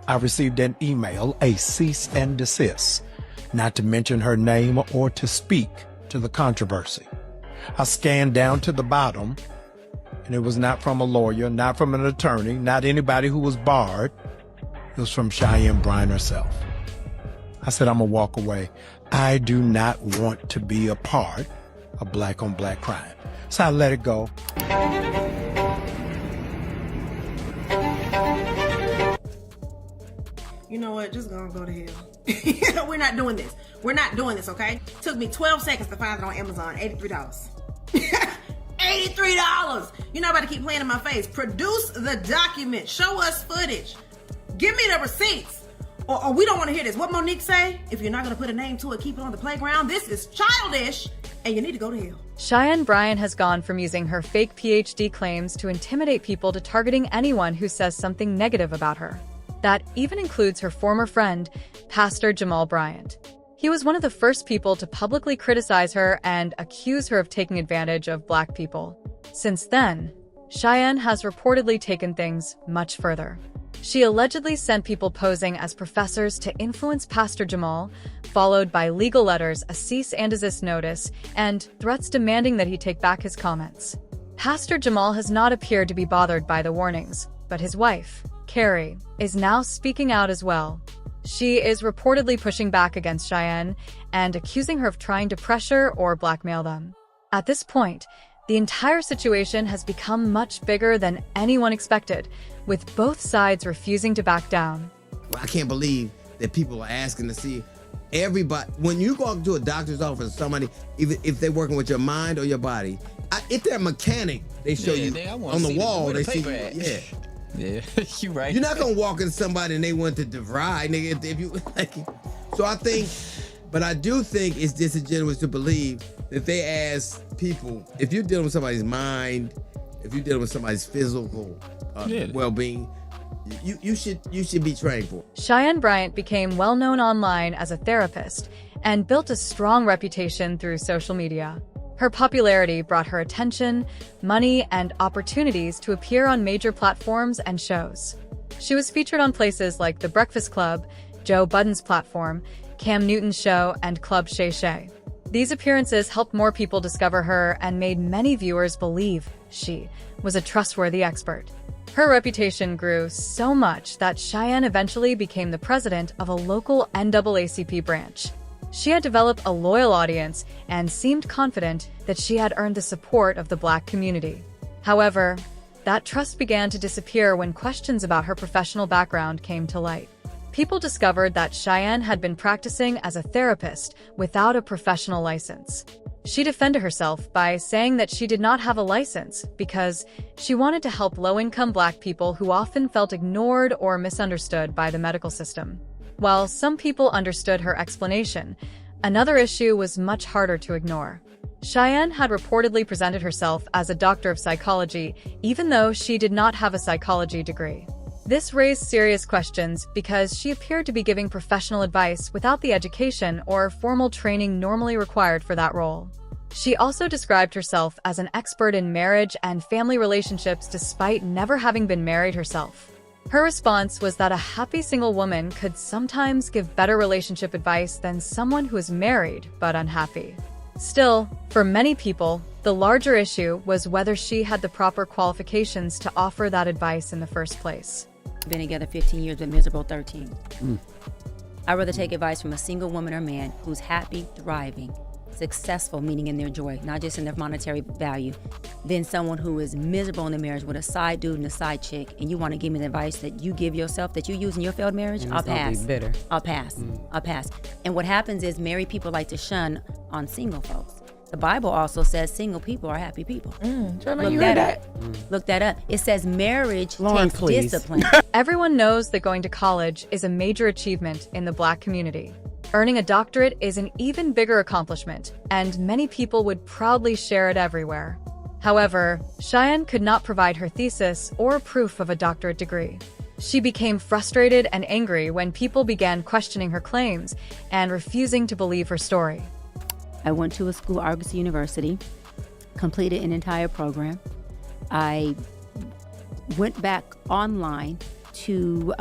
I received an email, a cease and desist, not to mention her name or to speak to the controversy. I scanned down to the bottom, and it was not from a lawyer, not from an attorney, not anybody who was barred. It was from Cheyenne Bryant herself. I said, I'm gonna walk away. I do not want to be a part of black on black crime. So I let it go. You know what? Just gonna go to hell. We're not doing this. We're not doing this, okay? Took me 12 seconds to find it on Amazon. $83. $83! You're not about to keep playing in my face. Produce the document. Show us footage. Give me the receipts. Or we don't want to hear this. What Monique say? If you're not going to put a name to it, keep it on the playground. This is childish, and you need to go to hell. Cheyenne Bryant has gone from using her fake PhD claims to intimidate people to targeting anyone who says something negative about her. That even includes her former friend, Pastor Jamal Bryant. He was one of the first people to publicly criticize her and accuse her of taking advantage of black people. Since then, Cheyenne has reportedly taken things much further. She allegedly sent people posing as professors to influence Pastor Jamal, followed by legal letters, a cease and desist notice, and threats demanding that he take back his comments. Pastor Jamal has not appeared to be bothered by the warnings, but his wife, Karri, is now speaking out as well. She is reportedly pushing back against Cheyenne and accusing her of trying to pressure or blackmail them. At this point, the entire situation has become much bigger than anyone expected, with both sides refusing to back down. I can't believe that people are asking to see everybody. When you go to a doctor's office, somebody, if they're working with your mind or your body, if they're a mechanic, they show you on the wall, they see you. Yeah, you right. You're not gonna walk in somebody and they want to divide, nigga. If you like, so I think, but I do think it's disingenuous to believe that they ask people if you're dealing with somebody's mind, if you're dealing with somebody's physical well-being, you should be trained for it. Cheyenne Bryant became well known online as a therapist and built a strong reputation through social media. Her popularity brought her attention, money, and opportunities to appear on major platforms and shows. She was featured on places like The Breakfast Club, Joe Budden's platform, Cam Newton's show, and Club Shay Shay. These appearances helped more people discover her and made many viewers believe she was a trustworthy expert. Her reputation grew so much that Cheyenne eventually became the president of a local NAACP branch. She had developed a loyal audience and seemed confident that she had earned the support of the black community. However, that trust began to disappear when questions about her professional background came to light. People discovered that Cheyenne had been practicing as a therapist without a professional license. She defended herself by saying that she did not have a license because she wanted to help low-income black people who often felt ignored or misunderstood by the medical system. While some people understood her explanation, another issue was much harder to ignore. Cheyenne had reportedly presented herself as a doctor of psychology, even though she did not have a psychology degree. This raised serious questions because she appeared to be giving professional advice without the education or formal training normally required for that role. She also described herself as an expert in marriage and family relationships despite never having been married herself. Her response was that a happy single woman could sometimes give better relationship advice than someone who is married but unhappy. Still, for many people, the larger issue was whether she had the proper qualifications to offer that advice in the first place. Been together 15 years but miserable 13. I'd rather take advice from a single woman or man who's happy, thriving, successful, meaning in their joy, not just in their monetary value, than someone who is miserable in their marriage with a side dude and a side chick, and you want to give me the advice that you give yourself, that you use in your failed marriage. I'll pass. I'll pass. I'll pass. And what happens is married people like to shun on single folks. The Bible also says single people are happy people. Look that up. Look that up. It says marriage Lauren, takes please. discipline. Everyone knows that going to college is a major achievement in the black community. Earning a doctorate is an even bigger accomplishment, and many people would proudly share it everywhere. However, Cheyenne could not provide her thesis or proof of a doctorate degree. She became frustrated and angry when people began questioning her claims and refusing to believe her story. I went to a school, Argosy University, completed an entire program. I went back online to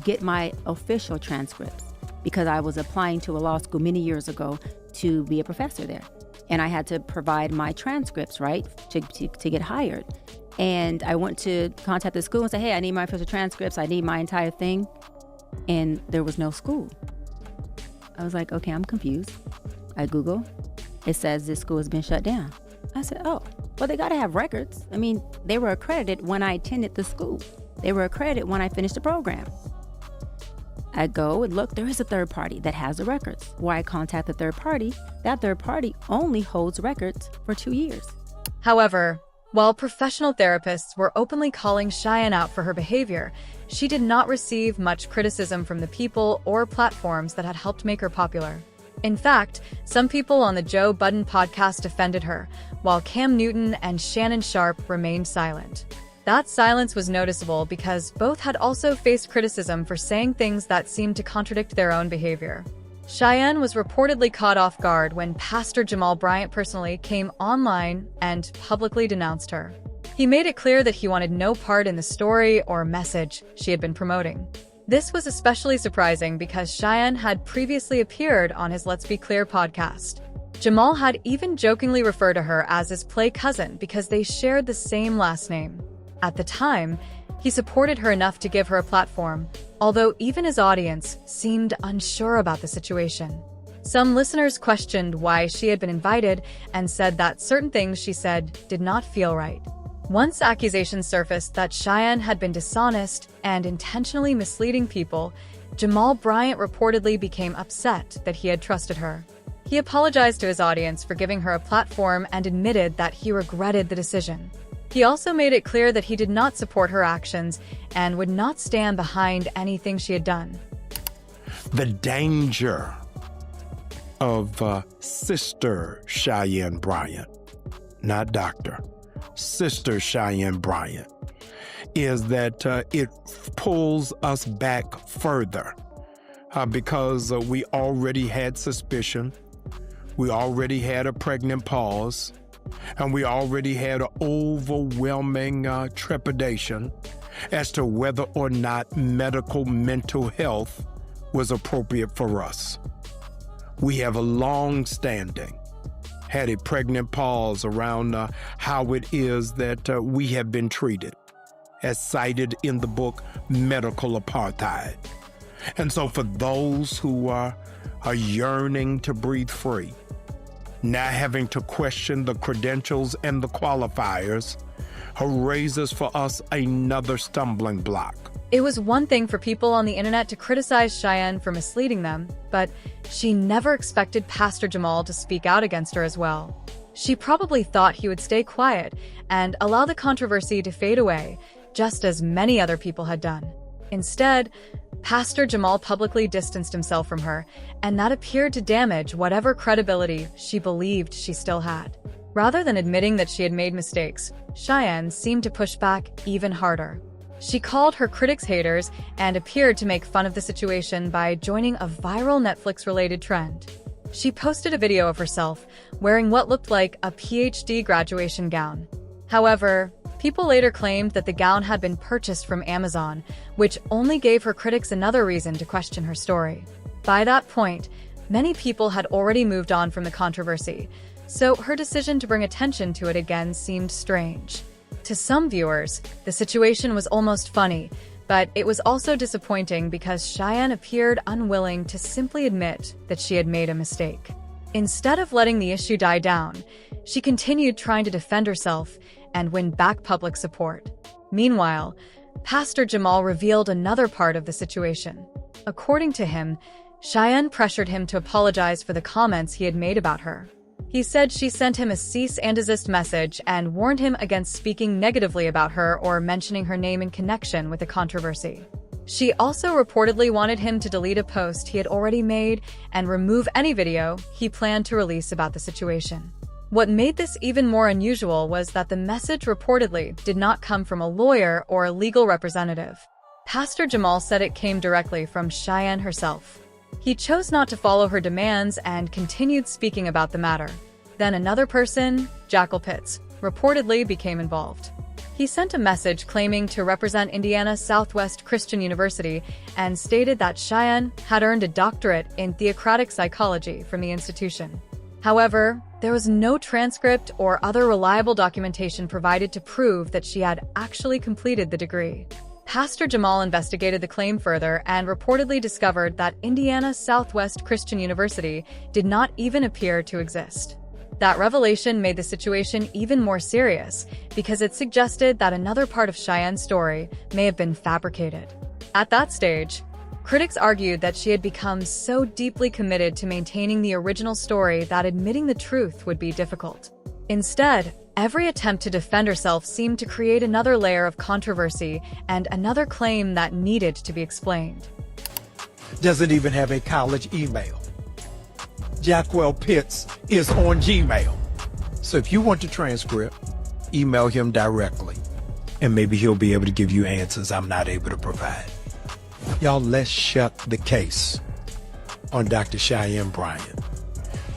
get my official transcripts because I was applying to a law school many years ago to be a professor there. And I had to provide my transcripts, right, to get hired. And I went to contact the school and say, hey, I need my official transcripts. I need my entire thing. And there was no school. I was like, okay, I'm confused. I Google. It says this school has been shut down. I said, oh, well, they got to have records. I mean, they were accredited when I attended the school. They were accredited when I finished the program. I go and look, there is a third party that has the records. Where I contact the third party, that third party only holds records for 2 years. However, while professional therapists were openly calling Cheyenne out for her behavior, she did not receive much criticism from the people or platforms that had helped make her popular. In fact, some people on the Joe Budden podcast defended her, while Cam Newton and Shannon Sharpe remained silent. That silence was noticeable because both had also faced criticism for saying things that seemed to contradict their own behavior. Cheyenne was reportedly caught off guard when Pastor Jamal Bryant personally came online and publicly denounced her. He made it clear that he wanted no part in the story or message she had been promoting. This was especially surprising because Cheyenne had previously appeared on his Let's Be Clear podcast. Jamal had even jokingly referred to her as his play cousin because they shared the same last name. At the time, he supported her enough to give her a platform, although even his audience seemed unsure about the situation. Some listeners questioned why she had been invited and said that certain things she said did not feel right. Once accusations surfaced that Cheyenne had been dishonest and intentionally misleading people, Jamal Bryant reportedly became upset that he had trusted her. He apologized to his audience for giving her a platform and admitted that he regretted the decision. He also made it clear that he did not support her actions and would not stand behind anything she had done. The danger of Sister Cheyenne Bryant, not Doctor, Sister Cheyenne Bryant, is that it pulls us back further because we already had suspicion, we already had a pregnant pause, and we already had an overwhelming trepidation as to whether or not medical mental health was appropriate for us. We have a long-standing, had a pregnant pause around how it is that we have been treated, as cited in the book Medical Apartheid. And so for those who are yearning to breathe free, not having to question the credentials and the qualifiers, raises for us another stumbling block. It was one thing for people on the internet to criticize Cheyenne for misleading them, but she never expected Pastor Jamal to speak out against her as well. She probably thought he would stay quiet and allow the controversy to fade away, just as many other people had done. Instead, Pastor Jamal publicly distanced himself from her, and that appeared to damage whatever credibility she believed she still had. Rather than admitting that she had made mistakes, Cheyenne seemed to push back even harder. She called her critics haters and appeared to make fun of the situation by joining a viral Netflix-related trend. She posted a video of herself wearing what looked like a PhD graduation gown. However, people later claimed that the gown had been purchased from Amazon, which only gave her critics another reason to question her story. By that point, many people had already moved on from the controversy, so her decision to bring attention to it again seemed strange. To some viewers, the situation was almost funny, but it was also disappointing because Cheyenne appeared unwilling to simply admit that she had made a mistake. Instead of letting the issue die down, she continued trying to defend herself and win back public support. Meanwhile, Pastor Jamal revealed another part of the situation. According to him, Cheyenne pressured him to apologize for the comments he had made about her. He said she sent him a cease and desist message and warned him against speaking negatively about her or mentioning her name in connection with the controversy. She also reportedly wanted him to delete a post he had already made and remove any video he planned to release about the situation. What made this even more unusual was that the message reportedly did not come from a lawyer or a legal representative. Pastor Jamal said it came directly from Cheyenne herself. He chose not to follow her demands and continued speaking about the matter. Then another person, Jackal Pitts, reportedly became involved. He He sent a message claiming to represent Indiana Southwest Christian University and stated that Cheyenne had earned a doctorate in theocratic psychology from the institution. However, there was no transcript or other reliable documentation provided to prove that she had actually completed the degree. Pastor Jamal investigated the claim further and reportedly discovered that Indiana Southwest Christian University did not even appear to exist. That revelation made the situation even more serious because it suggested that another part of Cheyenne's story may have been fabricated. At that stage, critics argued that she had become so deeply committed to maintaining the original story that admitting the truth would be difficult. Instead, every attempt to defend herself seemed to create another layer of controversy and another claim that needed to be explained. Doesn't even have a college email. Jackwell Pitts is on Gmail. So if you want the transcript, email him directly, and maybe he'll be able to give you answers I'm not able to provide. Y'all, let's shut the case on Dr. Cheyenne Bryant.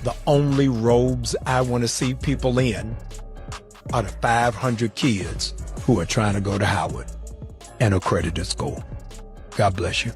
The only robes I want to see people in are the 500 kids who are trying to go to Howard and accredited school. God bless you.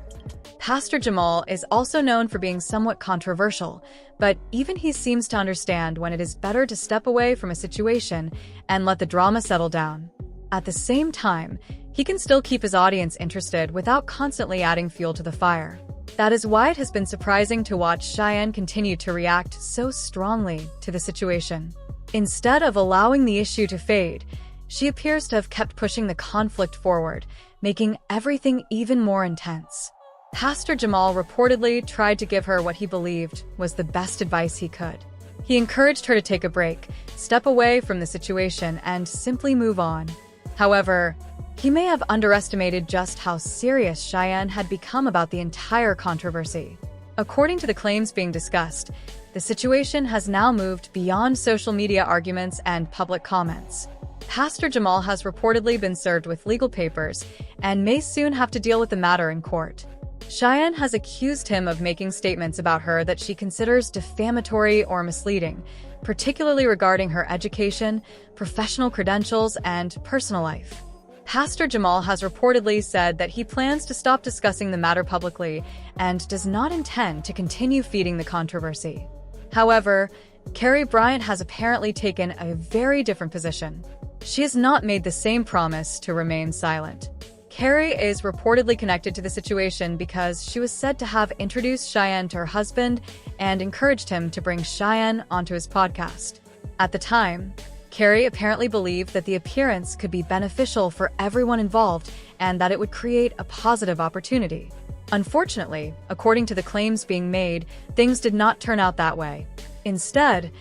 Pastor Jamal is also known for being somewhat controversial, but even he seems to understand when it is better to step away from a situation and let the drama settle down. At the same time, he can still keep his audience interested without constantly adding fuel to the fire. That is why it has been surprising to watch Cheyenne continue to react so strongly to the situation. Instead of allowing the issue to fade, she appears to have kept pushing the conflict forward, making everything even more intense. Pastor Jamal reportedly tried to give her what he believed was the best advice he could. He encouraged her to take a break, step away from the situation, and simply move on. However, he may have underestimated just how serious Cheyenne had become about the entire controversy. According to the claims being discussed, the situation has now moved beyond social media arguments and public comments. Pastor Jamal has reportedly been served with legal papers and may soon have to deal with the matter in court. Cheyenne has accused him of making statements about her that she considers defamatory or misleading, particularly regarding her education, professional credentials, and personal life. Pastor Jamal has reportedly said that he plans to stop discussing the matter publicly and does not intend to continue feeding the controversy. However, Karri Bryant has apparently taken a very different position. She has not made the same promise to remain silent. Karri is reportedly connected to the situation because she was said to have introduced Cheyenne to her husband and encouraged him to bring Cheyenne onto his podcast. At the time, Karri apparently believed that the appearance could be beneficial for everyone involved and that it would create a positive opportunity. Unfortunately, according to the claims being made, things did not turn out that way. Instead,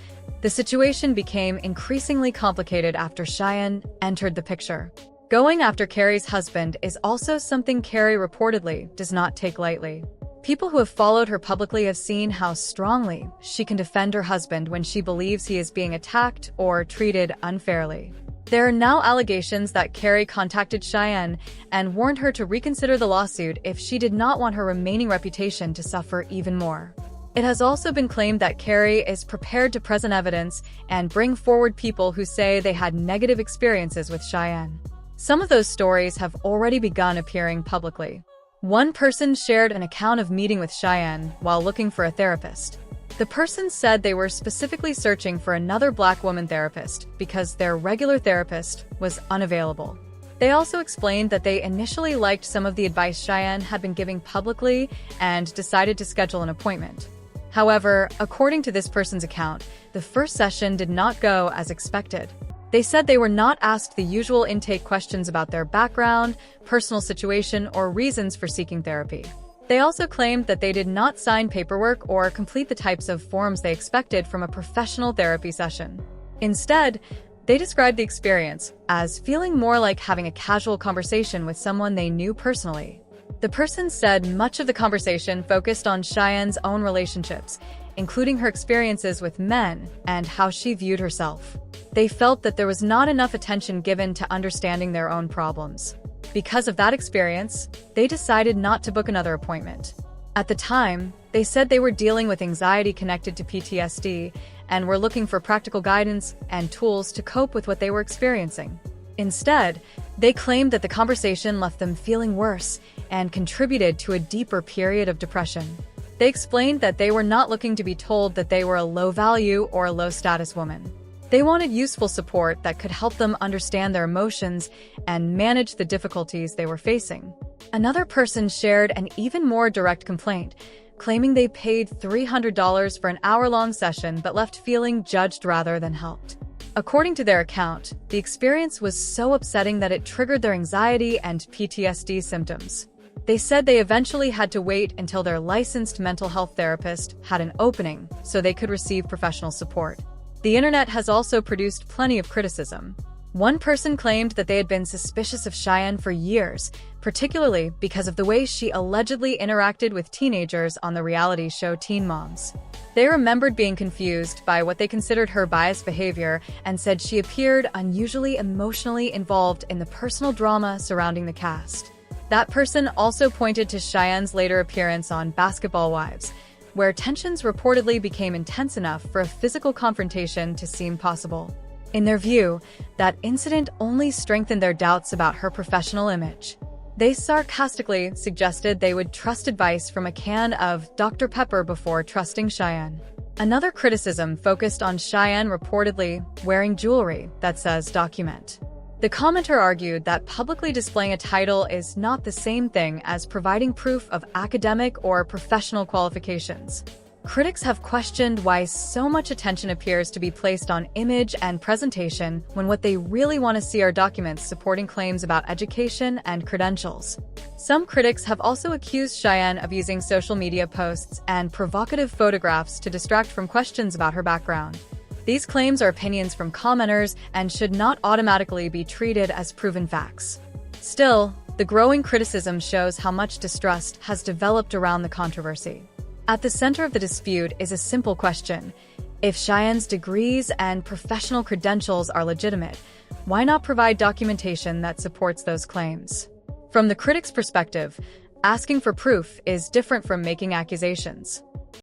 the situation became increasingly complicated after Cheyenne entered the picture. Going after Karri's husband is also something Karri reportedly does not take lightly. People who have followed her publicly have seen how strongly she can defend her husband when she believes he is being attacked or treated unfairly. There are now allegations that Karri contacted Cheyenne and warned her to reconsider the lawsuit if she did not want her remaining reputation to suffer even more. It has also been claimed that Karri is prepared to present evidence and bring forward people who say they had negative experiences with Cheyenne. Some of those stories have already begun appearing publicly. One person shared an account of meeting with Cheyenne while looking for a therapist. The person said they were specifically searching for another Black woman therapist because their regular therapist was unavailable. They also explained that they initially liked some of the advice Cheyenne had been giving publicly and decided to schedule an appointment. However, according to this person's account, the first session did not go as expected. They said they were not asked the usual intake questions about their background, personal situation, or reasons for seeking therapy. They also claimed that they did not sign paperwork or complete the types of forms they expected from a professional therapy session. Instead, they described the experience as feeling more like having a casual conversation with someone they knew personally. The person said much of the conversation focused on Cheyenne's own relationships, including her experiences with men and how she viewed herself. They felt that there was not enough attention given to understanding their own problems. Because of that experience, they decided not to book another appointment. At the time, they said they were dealing with anxiety connected to PTSD and were looking for practical guidance and tools to cope with what they were experiencing. Instead, they claimed that the conversation left them feeling worse and contributed to a deeper period of depression. They explained that they were not looking to be told that they were a low-value or a low-status woman. They wanted useful support that could help them understand their emotions and manage the difficulties they were facing. Another person shared an even more direct complaint, claiming they paid $300 for an hour-long session but left feeling judged rather than helped. According to their account, the experience was so upsetting that it triggered their anxiety and PTSD symptoms. They said they eventually had to wait until their licensed mental health therapist had an opening so they could receive professional support. The internet has also produced plenty of criticism. One person claimed that they had been suspicious of Cheyenne for years, particularly because of the way she allegedly interacted with teenagers on the reality show Teen Moms. They remembered being confused by what they considered her biased behavior and said she appeared unusually emotionally involved in the personal drama surrounding the cast. That person also pointed to Cheyenne's later appearance on Basketball Wives, where tensions reportedly became intense enough for a physical confrontation to seem possible. In their view, that incident only strengthened their doubts about her professional image. They sarcastically suggested they would trust advice from a can of Dr. Pepper before trusting Cheyenne. Another criticism focused on Cheyenne reportedly wearing jewelry that says document. The commenter argued that publicly displaying a title is not the same thing as providing proof of academic or professional qualifications. Critics have questioned why so much attention appears to be placed on image and presentation when what they really want to see are documents supporting claims about education and credentials. Some critics have also accused Cheyenne of using social media posts and provocative photographs to distract from questions about her background. These claims are opinions from commenters and should not automatically be treated as proven facts. Still, the growing criticism shows how much distrust has developed around the controversy. At the center of the dispute is a simple question. If Cheyenne's degrees and professional credentials are legitimate, why not provide documentation that supports those claims? From the critic's perspective, asking for proof is different from making accusations.